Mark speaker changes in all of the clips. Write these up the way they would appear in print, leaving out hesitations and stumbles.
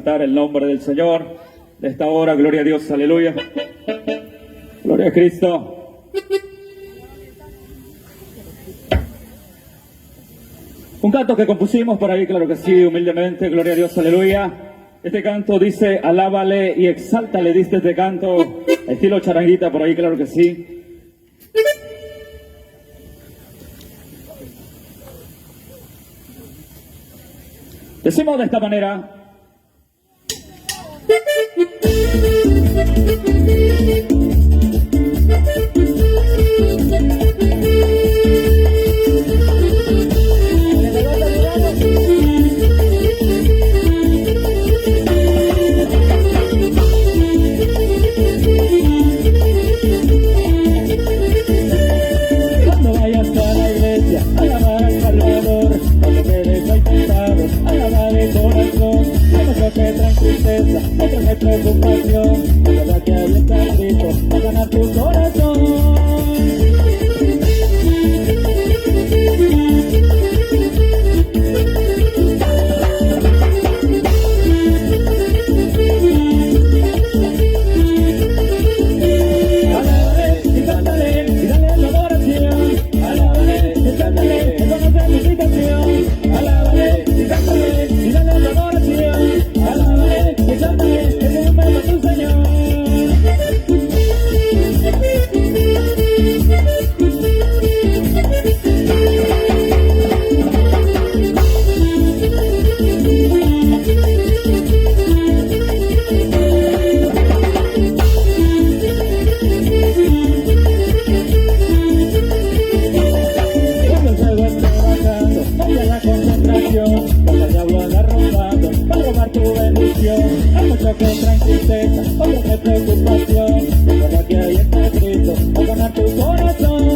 Speaker 1: El nombre del Señor de esta hora, gloria a Dios, aleluya, gloria a Cristo. Un canto que compusimos por ahí, claro que sí, humildemente, gloria a Dios, aleluya. Este canto dice, alábale y exáltale, diste este canto, estilo charanguita por ahí, claro que sí. Decimos de esta manera. Cuando vayas a la iglesia, alabar al Salvador, cuando quedes ahí sentado, alabar el corazón, no que traen tristeza, no trae preocupación, la verdad que hay está escrito, va a ganar tu corazón. Hay mucho que traen tristeza, otro que preocupación, recuerda que ahí está escrito, va a ganar tu corazón.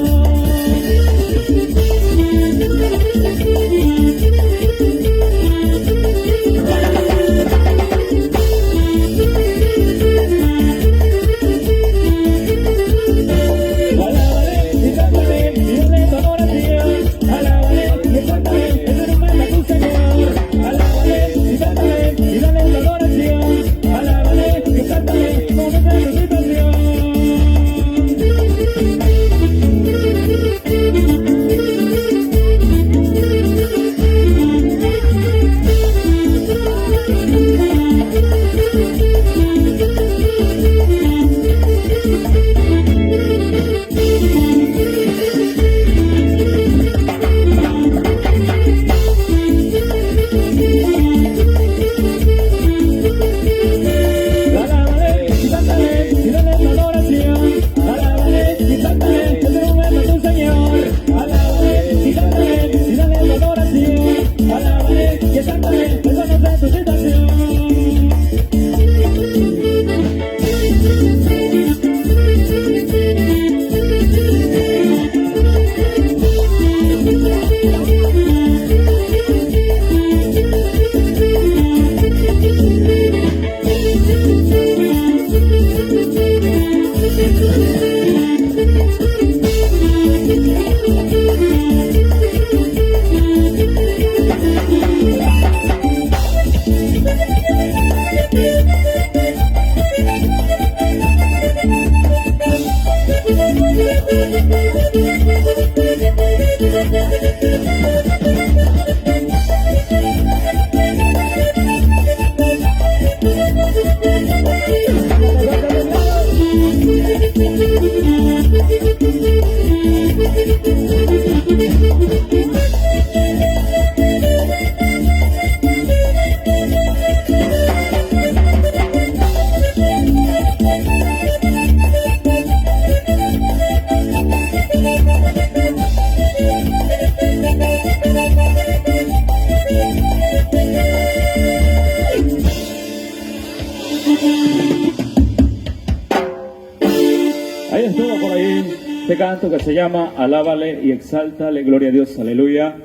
Speaker 1: Alábale y cántale, y dale tu adoración, alábale y cántale, ese nombre de tu Señor, alábale y cántale, y dale tu adoración, alábale y cántale, con esa resucitación. Ahí estuvo por ahí este canto que se llama Alábale y exáltale, gloria a Dios, aleluya.